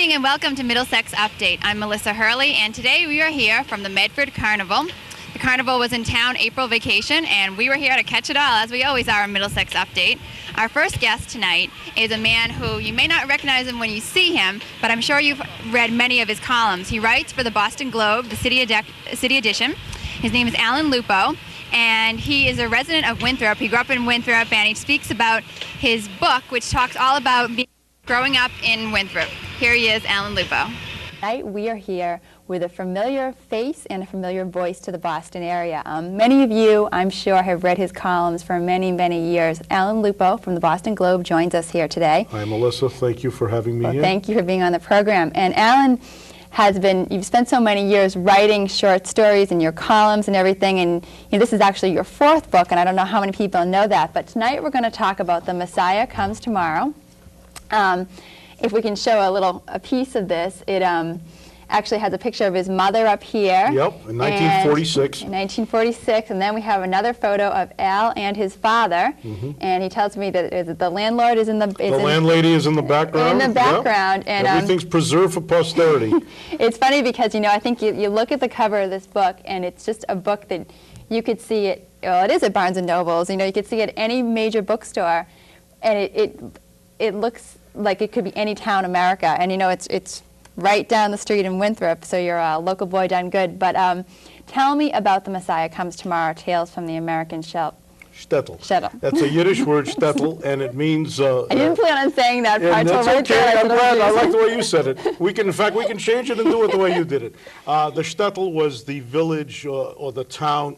morning and welcome to Middlesex Update. I'm Melissa Hurley and today we are here from the Medford Carnival. The Carnival was in town April vacation and we were here to catch it all as we always are on Middlesex Update. Our first guest tonight is a man who you may not recognize him when you see him, but I'm sure you've read many of his columns. He writes for the Boston Globe, the City Edition. His name is Alan Lupo and he is a resident of Winthrop. He grew up in Winthrop and he speaks about his book which talks all about growing up in Winthrop. Here he is, Alan Lupo. Tonight we are here with a familiar face and a familiar voice to the Boston area. Many of you, I'm sure, have read his columns for many, many years. Alan Lupo from the Boston Globe joins us here today. Hi, Melissa. Thank you for having me here. Thank you for being on the program. And Alan you've spent so many years writing short stories and your columns and everything, and this is actually your fourth book, and I don't know how many people know that, but tonight we're going to talk about The Messiah Comes Tommorrow. If we can show a piece of this, it actually has a picture of his mother up here. Yep, in 1946. In 1946, and then we have another photo of Al and his father, and he tells me that the landlord is in the... landlady is in the background. In the background. Yep. And everything's preserved for posterity. It's funny because, I think you look at the cover of this book, and it's just a book that you could see it, well, it is at Barnes & Noble's, you could see it at any major bookstore, and it looks like it could be any town in America, and it's right down the street in Winthrop, so you're a local boy done good. But tell me about The Messiah Comes Tommorrow, Tales from the American Shtetl. Shtetl. That's a Yiddish word, shtetl, and it means... I didn't plan on saying that part. That's okay. I'm glad. I like the way you said it. In fact, we can change it and do it the way you did it. The shtetl was the village or the town,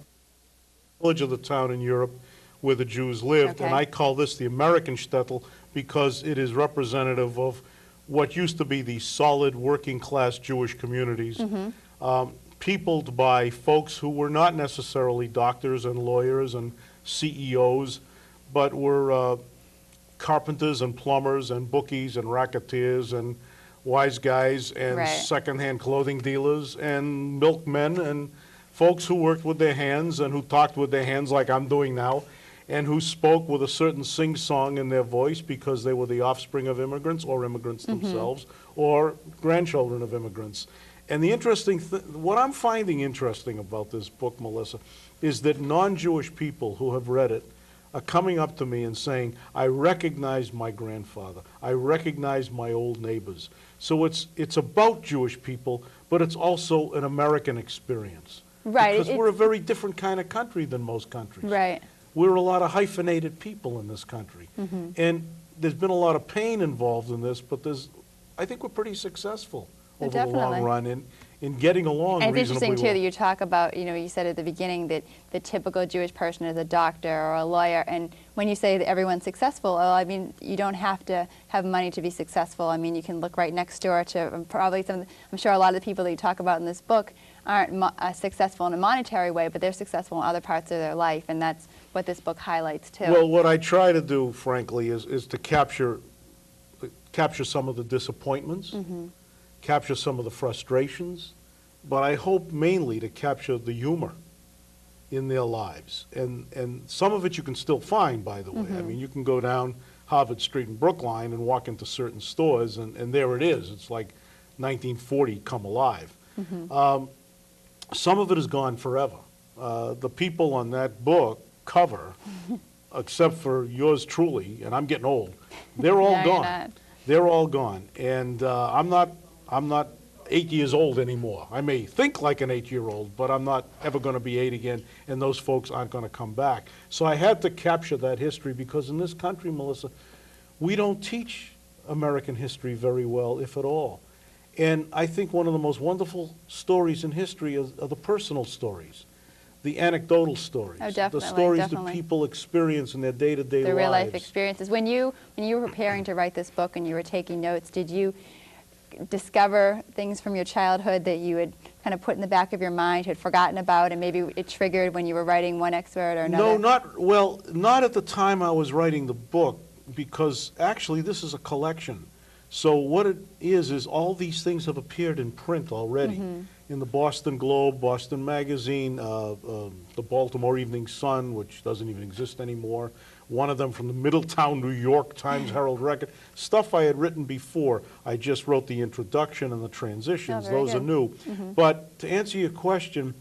village of the town in Europe where the Jews lived, okay. And I call this the American shtetl because it is representative of what used to be the solid working-class Jewish communities, peopled by folks who were not necessarily doctors and lawyers and CEOs, but were carpenters and plumbers and bookies and racketeers and wise guys and second-hand clothing dealers and milkmen and folks who worked with their hands and who talked with their hands like I'm doing now, and who spoke with a certain sing-song in their voice because they were the offspring of immigrants or immigrants themselves or grandchildren of immigrants. And the interesting what I'm finding interesting about this book, Melissa, is that non-Jewish people who have read it are coming up to me and saying, I recognize my grandfather, I recognize my old neighbors. So it's about Jewish people, but it's also an American experience. Right. Because we're a very different kind of country than most countries. Right. We're a lot of hyphenated people in this country. And there's been a lot of pain involved in this, but I think we're pretty successful over the long run in getting along and it's reasonably interesting, too, well. that you talk about, you said at the beginning that the typical Jewish person is a doctor or a lawyer, and when you say that everyone's successful, well, I mean, you don't have to have money to be successful. I mean, you can look right next door to probably I'm sure a lot of the people that you talk about in this book aren't successful in a monetary way, but they're successful in other parts of their life, and that's what this book highlights, too. Well, what I try to do, frankly, is to capture some of the disappointments, capture some of the frustrations, but I hope mainly to capture the humor in their lives. And some of it you can still find, by the way. I mean, you can go down Harvard Street in Brookline and walk into certain stores, and there it is. It's like 1940 come alive. Some of it is gone forever. The people on that book cover, except for yours truly, and I'm getting old, they're all gone. They're all gone. And I'm not 8 years old anymore. I may think like an 8-year-old, but I'm not ever going to be 8 again, and those folks aren't going to come back. So I had to capture that history because in this country, Melissa, we don't teach American history very well, if at all. And I think one of the most wonderful stories in history are the personal stories, the anecdotal stories, the stories that people experience in their day-to-day lives. The real-life experiences. When you were preparing to write this book and you were taking notes, did you discover things from your childhood that you had kind of put in the back of your mind, had forgotten about, and maybe it triggered when you were writing one excerpt or another? No, not at the time I was writing the book, because actually this is a collection. So what it is all these things have appeared in print already. in the Boston Globe, Boston Magazine, the Baltimore Evening Sun, which doesn't even exist anymore, one of them from the Middletown, New York Times Herald Record, stuff I had written before. I just wrote the introduction and the transitions. very Those are good. new. But to answer your question,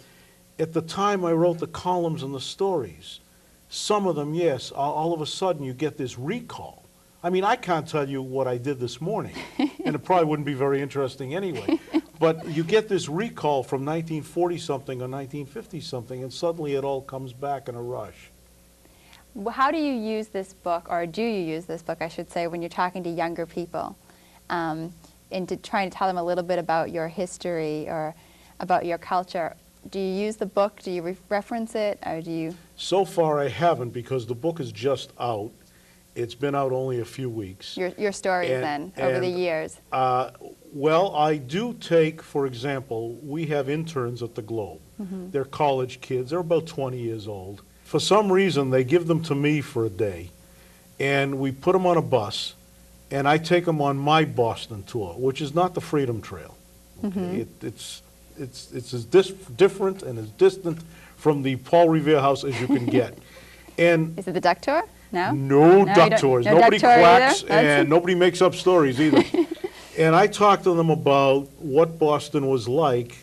at the time I wrote the columns and the stories, some of them, yes, all of a sudden you get this recall. I mean, I can't tell you what I did this morning, and it probably wouldn't be very interesting anyway. But you get this recall from 1940-something or 1950-something, and suddenly it all comes back in a rush. How do you use this book, or do you use this book, I should say, when you're talking to younger people, and to trying to tell them a little bit about your history or about your culture? Do you use the book? Do you reference it, or do you? So far I haven't, because the book is just out. It's been out only a few weeks. Your stories then, over the years? Well, I do take, for example, we have interns at the Globe. They're college kids. They're about 20 years old. For some reason, they give them to me for a day, and we put them on a bus, and I take them on my Boston tour, which is not the Freedom Trail. Okay? It's as different and as distant from the Paul Revere House as you can get. And Is it the duck tour? No? no duck tours. no Nobody duck tour quacks, either? and nobody makes up stories either. And I talked to them about what Boston was like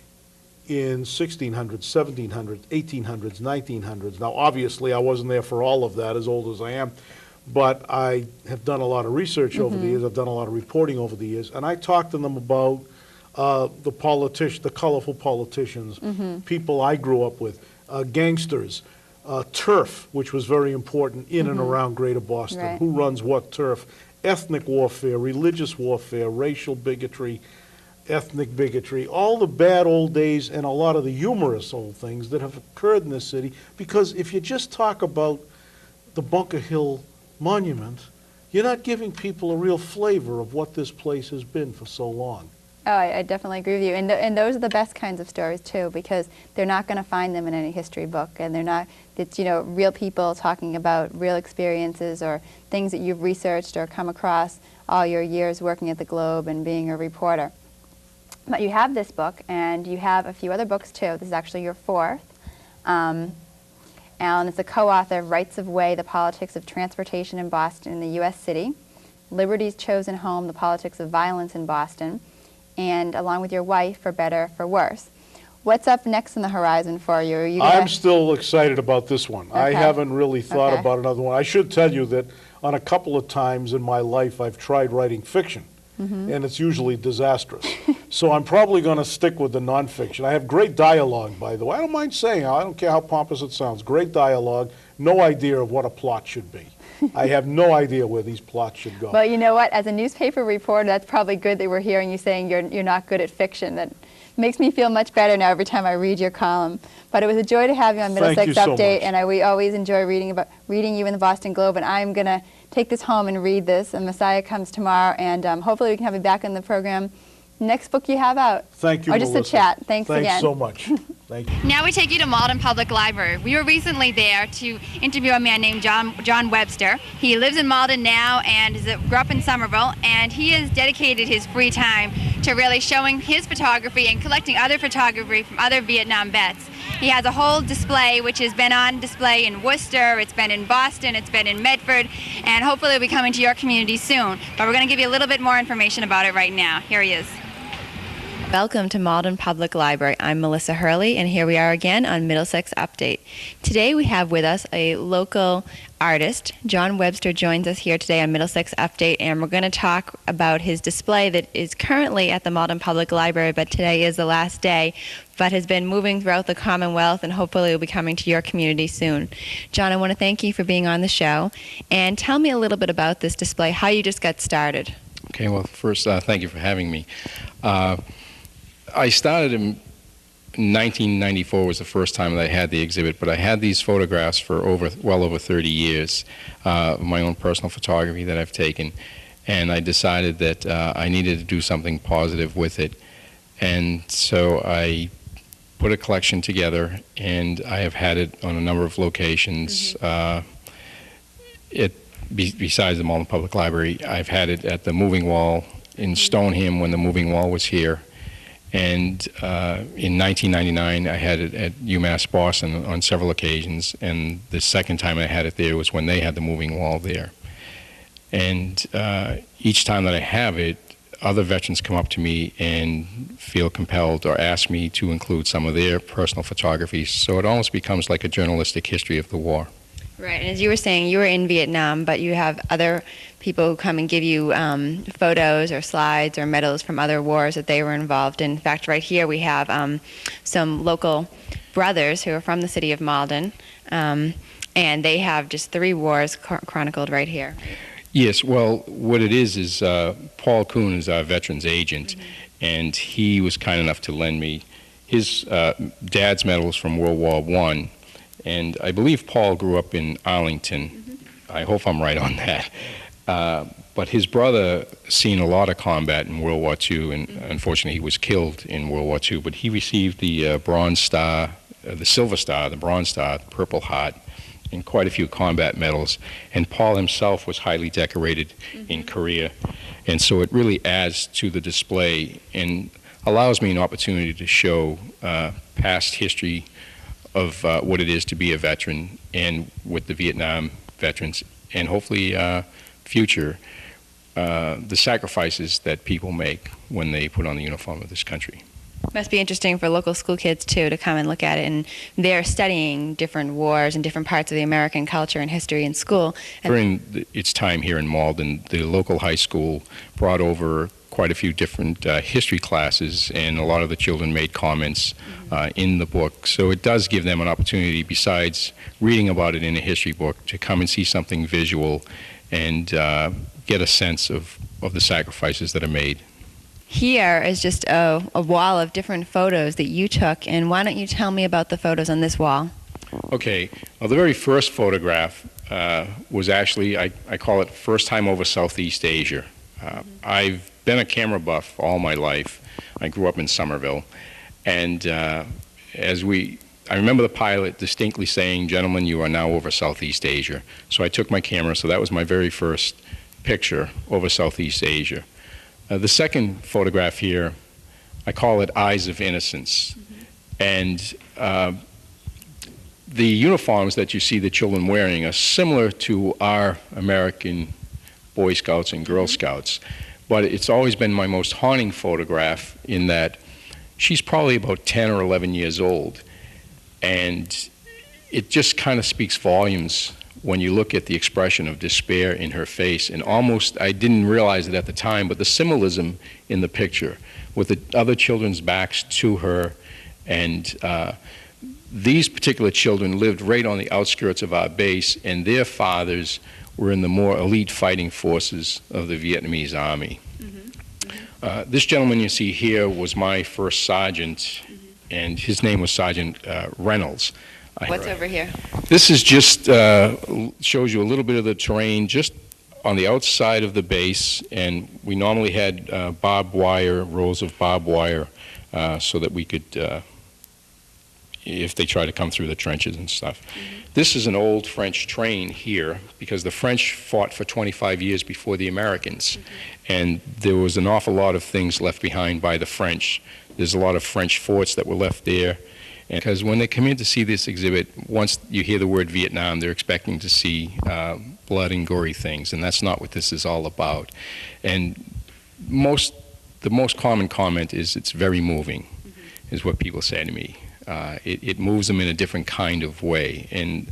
in 1600s, 1700s, 1800s, 1900s. Now, obviously, I wasn't there for all of that, as old as I am, but I have done a lot of research over the years. I've done a lot of reporting over the years, and I talked to them about the colorful politicians, people I grew up with, gangsters, turf, which was very important in and around Greater Boston. Right. Who runs what turf? Ethnic warfare, religious warfare, racial bigotry, ethnic bigotry, all the bad old days and a lot of the humorous old things that have occurred in this city. Because if you just talk about the Bunker Hill Monument, you're not giving people a real flavor of what this place has been for so long. Oh, I definitely agree with you. And those are the best kinds of stories, too, because they're not going to find them in any history book. And they're not, it's, real people talking about real experiences or things that you've researched or come across all your years working at the Globe and being a reporter. But you have this book, and you have a few other books, too. This is actually your fourth. Alan is the co-author of Rights of Way, The Politics of Transportation in Boston and the U.S. City, Liberty's Chosen Home, The Politics of Violence in Boston, and along with your wife, For Better, For Worse. What's up next on the horizon for you? Are you gonna... I'm still excited about this one. I haven't really thought about another one. I should tell you that on a couple of times in my life I've tried writing fiction, and it's usually disastrous. So I'm probably going to stick with the nonfiction. I have great dialogue, by the way. I don't mind saying, I don't care how pompous it sounds. Great dialogue, no idea of what a plot should be. I have no idea where these plots should go. Well, you know what? As a newspaper reporter, that's probably good that we're hearing you saying you're not good at fiction. That makes me feel much better now every time I read your column. But it was a joy to have you on Middlesex Update, and we always enjoy reading you in the Boston Globe. And I'm going to take this home and read this, and Messiah Comes Tomorrow, and hopefully we can have you back on the program. Next book you have out. Thank you, Or just Melissa. a chat. Thanks again. Thanks so much. Thank you. Now we take you to Malden Public Library. We were recently there to interview a man named John Webster. He lives in Malden now and grew up in Somerville, and he has dedicated his free time to really showing his photography and collecting other photography from other Vietnam vets. He has a whole display which has been on display in Worcester, it's been in Boston, it's been in Medford, and hopefully it'll be coming to your community soon. But we're going to give you a little bit more information about it right now. Here he is. Welcome to Malden Public Library. I'm Melissa Hurley, and here we are again on Middlesex Update. Today we have with us a local artist. John Webster joins us here today on Middlesex Update, and we're going to talk about his display that is currently at the Malden Public Library, but today is the last day, but has been moving throughout the Commonwealth, and hopefully will be coming to your community soon. John, I want to thank you for being on the show, and tell me a little bit about this display, how you just got started. Okay, well, first, thank you for having me. I started in 1994 was the first time that I had the exhibit, but I had these photographs for well over 30 years, of my own personal photography that I've taken, and I decided that I needed to do something positive with it. And so I put a collection together, and I have had it on a number of locations. Besides the Malden Public Library, I've had it at the Moving Wall in Stoneham when the Moving Wall was here. And in 1999, I had it at UMass Boston on several occasions, and the second time I had it there was when they had the moving wall there. And each time that I have it, other veterans come up to me and feel compelled or ask me to include some of their personal photography, so it almost becomes like a journalistic history of the war. Right, and as you were saying, you were in Vietnam, but you have other people who come and give you photos or slides or medals from other wars that they were involved in. In fact, right here we have some local brothers who are from the city of Malden, and they have just 3 wars chronicled right here. Yes, well, what it is Paul Kuhn is our veterans agent, and he was kind enough to lend me his dad's medals from World War I. And I believe Paul grew up in Arlington. I hope I'm right on that. But his brother seen a lot of combat in World War II, and unfortunately he was killed in World War II. But he received the Bronze Star, the Silver Star, the Bronze Star, the Purple Heart, and quite a few combat medals. And Paul himself was highly decorated in Korea. And so it really adds to the display and allows me an opportunity to show past history of what it is to be a veteran, and with the Vietnam veterans, and hopefully future, the sacrifices that people make when they put on the uniform of this country. Must be interesting for local school kids, too, to come and look at it, and they're studying different wars and different parts of the American culture and history in school. And during its time here in Malden, the local high school brought over quite a few different history classes, and a lot of the children made comments in the book. So it does give them an opportunity, besides reading about it in a history book, to come and see something visual and get a sense of the sacrifices that are made. Here is just a wall of different photos that you took, and why don't you tell me about the photos on this wall? Okay, well, the very first photograph was actually, I call it First Time Over Southeast Asia. I've been a camera buff all my life. I grew up in Somerville, and I remember the pilot distinctly saying, "Gentlemen, you are now over Southeast Asia." So I took my camera, so that was my very first picture over Southeast Asia. The second photograph here, I call it Eyes of Innocence. And the uniforms that you see the children wearing are similar to our American Boy Scouts and Girl Scouts. But it's always been my most haunting photograph in that she's probably about 10 or 11 years old. And it just kind of speaks volumes when you look at the expression of despair in her face. And almost, I didn't realize it at the time, but the symbolism in the picture with the other children's backs to her. And these particular children lived right on the outskirts of our base, and their fathers were in the more elite fighting forces of the Vietnamese army. This gentleman you see here was my first sergeant, and his name was Sergeant Reynolds. What's over here? This is just shows you a little bit of the terrain just on the outside of the base, and we normally had barbed wire, rows of barbed wire, so that we could, if they try to come through the trenches and stuff. This is an old French train here, because the French fought for 25 years before the Americans, and there was an awful lot of things left behind by the French. There's a lot of French forts that were left there. Because when they come in to see this exhibit, once you hear the word Vietnam, they're expecting to see blood and gory things, and that's not what this is all about. And the most common comment is, "It's very moving," is what people say to me. It moves them in a different kind of way. And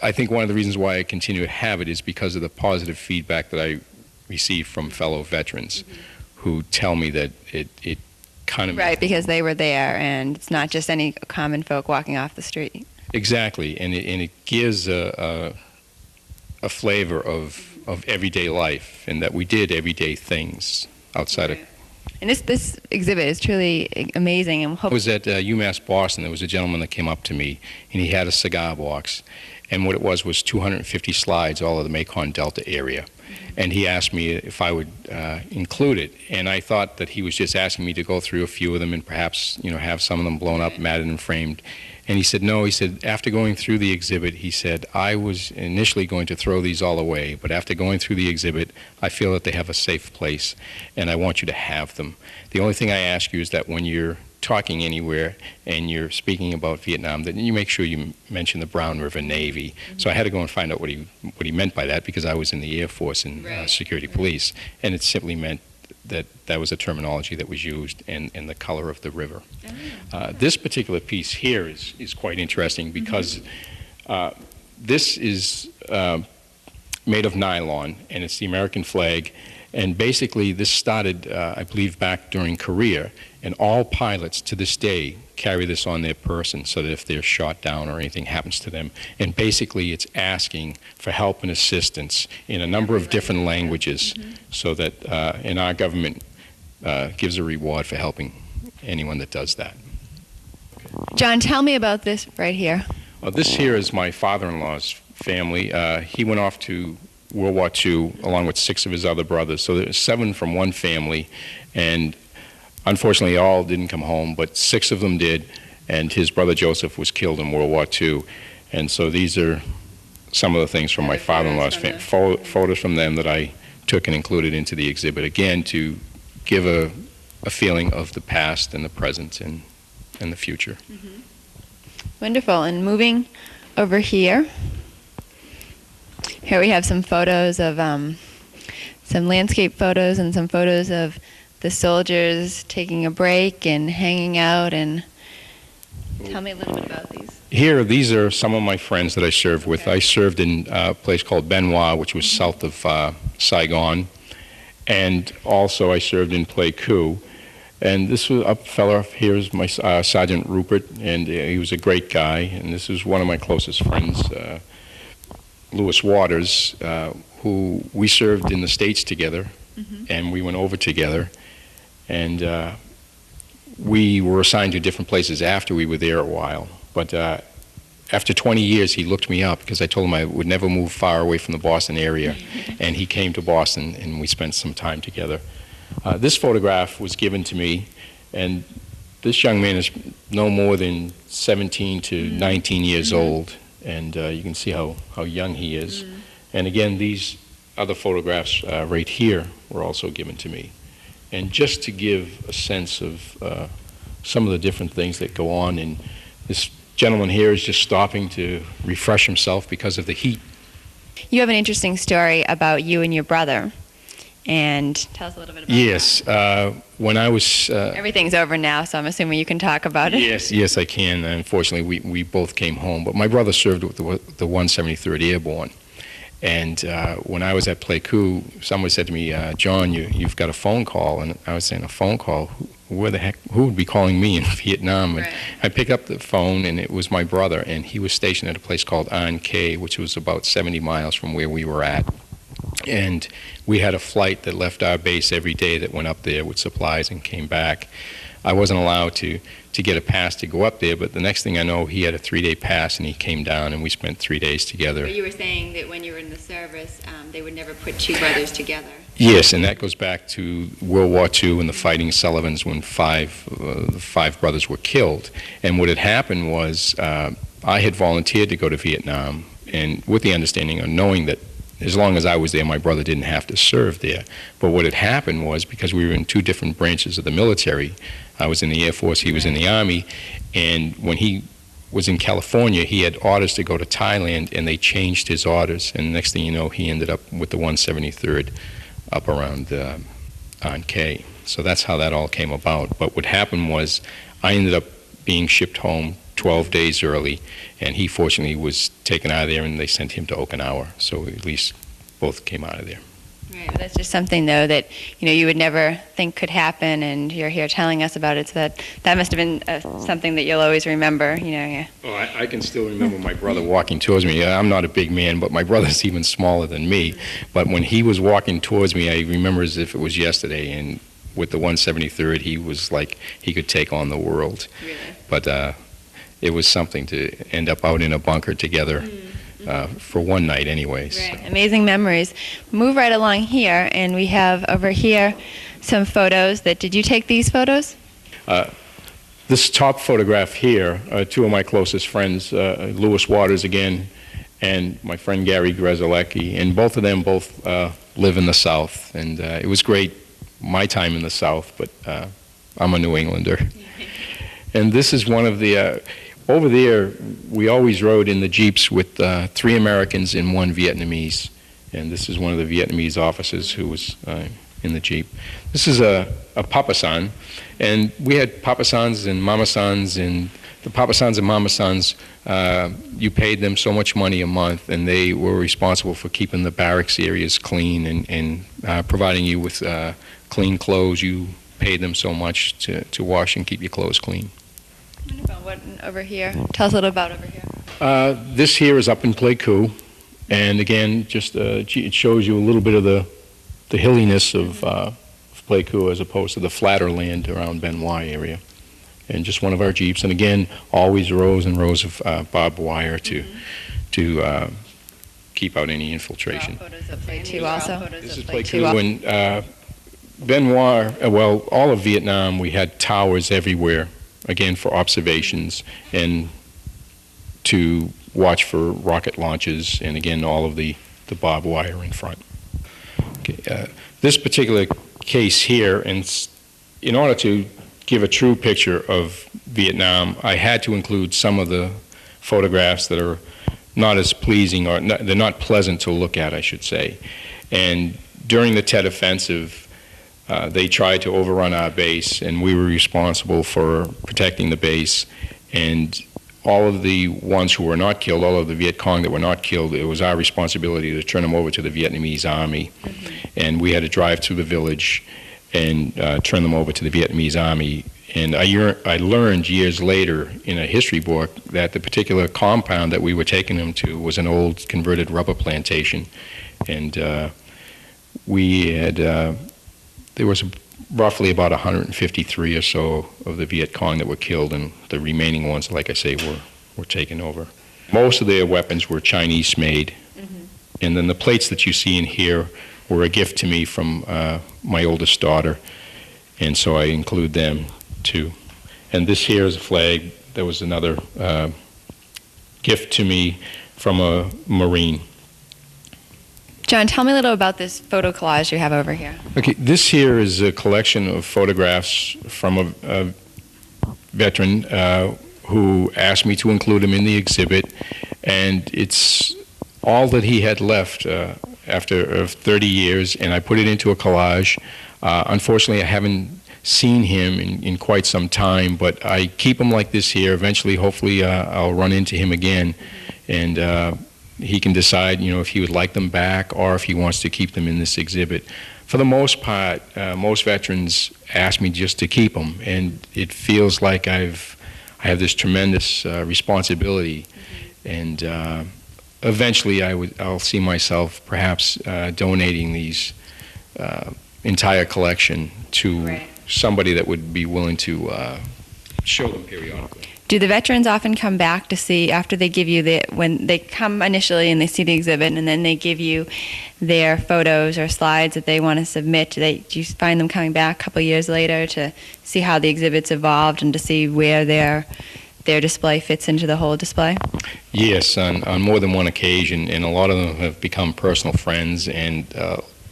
I think one of the reasons why I continue to have it is because of the positive feedback that I receive from fellow veterans who tell me that it kind of... Right, because they were there, and it's not just any common folk walking off the street. Exactly, and it gives a flavor of everyday life, and that we did everyday things outside of... And this exhibit is truly amazing. And I was at UMass Boston. There was a gentleman that came up to me, and he had a cigar box, and what it was 250 slides, all of the Mekong Delta area. And he asked me if I would include it, and I thought that he was just asking me to go through a few of them and perhaps have some of them blown up, matted and framed. And he said, no, he said, after going through the exhibit, he said, I was initially going to throw these all away, but after going through the exhibit, I feel that they have a safe place, and I want you to have them. The only thing I ask you is that when you're talking anywhere and you're speaking about Vietnam, that you make sure you mention the Brown River Navy. So I had to go and find out what he meant by that, because I was in the Air Force and security police, and it simply meant that was a terminology that was used in the color of the river. This particular piece here is quite interesting because this is made of nylon, and it's the American flag. And basically, this started, I believe, back during Korea, and all pilots to this day carry this on their person so that if they're shot down or anything happens to them. And basically, it's asking for help and assistance in a number of different languages, so that and our government gives a reward for helping anyone that does that. John, tell me about this right here. This here is my father-in-law's family. He went off to World War II along with 6 of his other brothers. So there's 7 from one family, and unfortunately all didn't come home, but 6 of them did, and his brother Joseph was killed in World War II. And so these are some of the things from my father-in-law's family, photos from them that I took and included into the exhibit, again to give a feeling of the past and the present and the future. Wonderful. And moving over here, here we have some photos of some landscape photos and some photos of the soldiers taking a break and hanging out. And tell me a little bit about these. Here, these are some of my friends that I served with. I served in a place called Benoit, which was south of Saigon, and also I served in Pleiku. And this was a fellow here is my Sergeant Rupert, and he was a great guy. And this is one of my closest friends, Lewis Waters, who we served in the States together, and we went over together. And we were assigned to different places after we were there a while. But after 20 years, he looked me up because I told him I would never move far away from the Boston area. And he came to Boston, and we spent some time together. This photograph was given to me, and this young man is no more than 17 to 19 years old, and you can see how young he is. And again, these other photographs right here were also given to me. And just to give a sense of some of the different things that go on, and this gentleman here is just stopping to refresh himself because of the heat. You have an interesting story about you and your brother. And tell us a little bit about that. When I was... everything's over now, so I'm assuming you can talk about it. Yes, I can. Unfortunately, we both came home. But my brother served with the 173rd Airborne. And when I was at Pleiku, someone said to me, John, you've got a phone call. And I was saying, a phone call? Where the heck, who would be calling me in Vietnam? And I picked up the phone, and it was my brother. And he was stationed at a place called An Khê, which was about 70 miles from where we were at. And we had a flight that left our base every day that went up there with supplies and came back. I wasn't allowed to get a pass to go up there, but the next thing I know, he had a 3-day pass, and he came down, and we spent 3 days together. But you were saying that when you were in the service, they would never put 2 brothers together. Yes, and that goes back to World War II and the Fighting Sullivans when 5 brothers were killed. And what had happened was I had volunteered to go to Vietnam, and with the understanding of knowing that as long as I was there, my brother didn't have to serve there. But what had happened was, because we were in 2 different branches of the military, I was in the Air Force, he was in the Army, and when he was in California, he had orders to go to Thailand, and they changed his orders. And next thing you know, he ended up with the 173rd up around An Khê. So that's how that all came about. But what happened was, I ended up being shipped home 12 days early, and he fortunately was taken out of there, and they sent him to Okinawa. So at least both came out of there. Right. Well, that's just something, though, that you would never think could happen, and you're here telling us about it. So that must have been something that you'll always remember. Yeah. Oh, I can still remember my brother walking towards me. I'm not a big man, but my brother's even smaller than me. But when he was walking towards me, I remember as if it was yesterday. And with the 173rd, he was like he could take on the world. Really? But it was something to end up out in a bunker together for one night anyways. Right. So. Amazing memories. Move right along here, and we have over here some photos did you take these photos? This top photograph here, two of my closest friends, Lewis Waters again, and my friend Gary Grezelecki, and both of them live in the South, and it was great, my time in the South, but I'm a New Englander. And this is one of the, over there, we always rode in the Jeeps with 3 Americans and 1 Vietnamese, and this is one of the Vietnamese officers who was in the Jeep. This is a Papasans, and we had Papasans and Mamasans, and the Papasans and Mamasans, you paid them so much money a month, and they were responsible for keeping the barracks areas clean and providing you with clean clothes. You paid them so much to wash and keep your clothes clean. What over here? Tell us a little about over here. This here is up in Pleiku, and again, just it shows you a little bit of the hilliness of Pleiku as opposed to the flatter land around Benoit area. And just one of our Jeeps, and again, always rows and rows of barbed wire to keep out any infiltration. Photos of Pleiku also. This is Pleiku, and Benoit, well, all of Vietnam, we had towers everywhere, again, for observations and to watch for rocket launches, and again, all of the barbed wire in front. Okay, this particular case here, and in order to give a true picture of Vietnam, I had to include some of the photographs that are not as pleasing, or they're not pleasant to look at, I should say. And during the Tet Offensive, they tried to overrun our base, and we were responsible for protecting the base. And all of the ones who were not killed, all of the Viet Cong that were not killed, it was our responsibility to turn them over to the Vietnamese army. And we had to drive through the village and turn them over to the Vietnamese army. And I learned years later in a history book that the particular compound that we were taking them to was an old converted rubber plantation. And we had, there was roughly about 153 or so of the Viet Cong that were killed, and the remaining ones, like I say, were taken over. Most of their weapons were Chinese made. And then the plates that you see in here were a gift to me from my oldest daughter, and so I include them too. And this here is a flag that was another gift to me from a Marine. John, tell me a little about this photo collage you have over here. Okay, this here is a collection of photographs from a veteran who asked me to include him in the exhibit, and it's all that he had left after 30 years, and I put it into a collage. Unfortunately, I haven't seen him in quite some time, but I keep him like this here. Eventually, hopefully, I'll run into him again, and he can decide, if he would like them back or if he wants to keep them in this exhibit. For the most part, most veterans ask me just to keep them, and it feels like I have this tremendous responsibility, and eventually I'll see myself perhaps donating these entire collection to somebody that would be willing to show them periodically. Do the veterans often come back to see, after they give you when they come initially and they see the exhibit and then they give you their photos or slides that they want to submit, do you find them coming back a couple of years later to see how the exhibit's evolved and to see where their display fits into the whole display? Yes, on more than one occasion, and a lot of them have become personal friends, and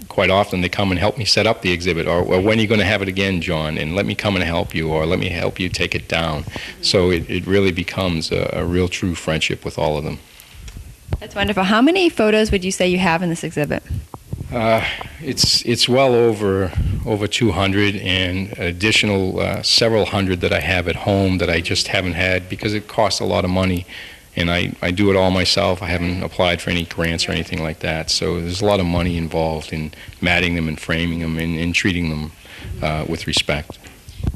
quite often they come and help me set up the exhibit, or when are you going to have it again, John, and let me come and help you, or let me help you take it down. So it really becomes a real true friendship with all of them. That's wonderful. How many photos would you say you have in this exhibit? It's well over 200, and additional several hundred that I have at home that I just haven't had because it costs a lot of money. And I do it all myself. I haven't applied for any grants or anything like that. So there's a lot of money involved in matting them and framing them and treating them with respect.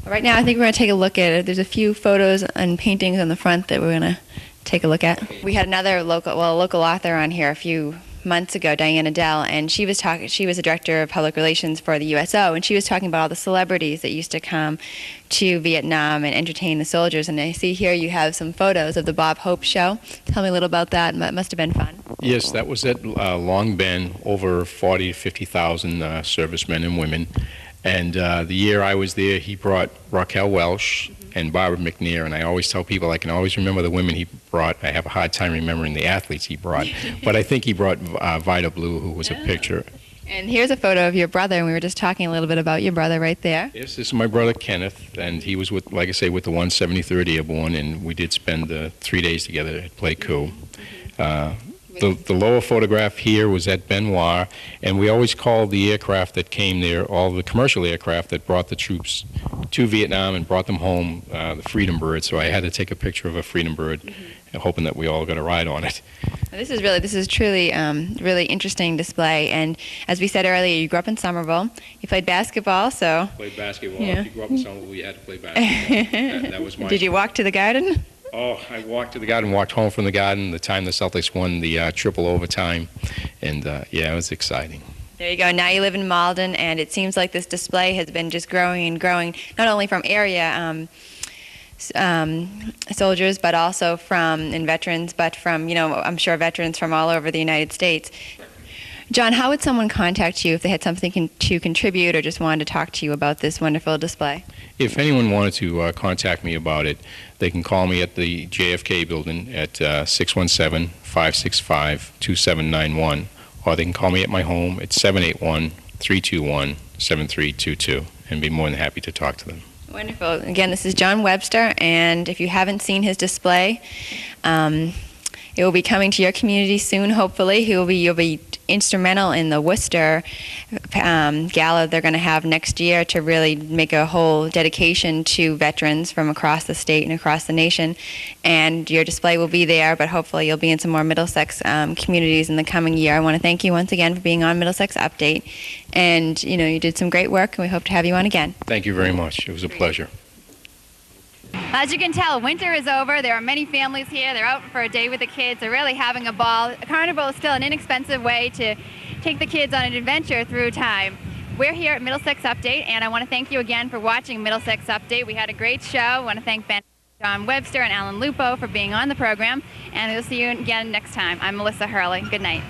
Right now, I think we're going to take a look at it. There's a few photos and paintings on the front that we're going to take a look at. We had another local author on here a few months ago, Diana Dell, and she was the director of public relations for the USO, and she was talking about all the celebrities that used to come to Vietnam and entertain the soldiers. And I see here you have some photos of the Bob Hope show. Tell me a little about that. It must have been fun. Yes, that was at Long Bend, over 40 to 50,000 servicemen and women. And the year I was there, he brought Raquel Welch and Barbara McNair, and I always tell people I can always remember the women he brought. I have a hard time remembering the athletes he brought, but I think he brought Vida Blue, who was a picture. And here's a photo of your brother, and we were just talking a little bit about your brother right there. Yes, this is my brother Kenneth, and he was with, like I say, with the 173rd Airborne, and we did spend 3 days together at Play Coup. The lower photograph here was at Benoit, and we always called the aircraft that came there, all the commercial aircraft that brought the troops to Vietnam and brought them home, the Freedom Bird. So I had to take a picture of a Freedom Bird, hoping that we all got a ride on it. This is truly really interesting display. And as we said earlier, you grew up in Somerville. You played basketball, so. Played basketball. Yeah. If you grew up in Somerville, you had to play basketball. That was my. Did you walk to the Garden? Oh, I walked to the Garden, walked home from the Garden the time the Celtics won the triple overtime, and yeah, it was exciting. There you go. Now you live in Malden, and it seems like this display has been just growing and growing, not only from area soldiers, but also from veterans, but from, I'm sure veterans from all over the United States. John, how would someone contact you if they had something to contribute or just wanted to talk to you about this wonderful display? If anyone wanted to contact me about it, they can call me at the JFK building at 617-565-2791, or they can call me at my home at 781-321-7322, and be more than happy to talk to them. Wonderful. Again, this is John Webster, and if you haven't seen his display, it will be coming to your community soon, hopefully. You'll be instrumental in the Worcester gala they're going to have next year to really make a whole dedication to veterans from across the state and across the nation. And your display will be there, but hopefully you'll be in some more Middlesex communities in the coming year. I want to thank you once again for being on Middlesex Update. And, you did some great work, and we hope to have you on again. Thank you very much. It was a pleasure. As you can tell, winter is over. There are many families here. They're out for a day with the kids. They're really having a ball. A carnival is still an inexpensive way to take the kids on an adventure through time. We're here at Middlesex Update, and I want to thank you again for watching Middlesex Update. We had a great show. I want to thank John Webster and Alan Lupo for being on the program, and we'll see you again next time. I'm Melissa Hurley. Good night.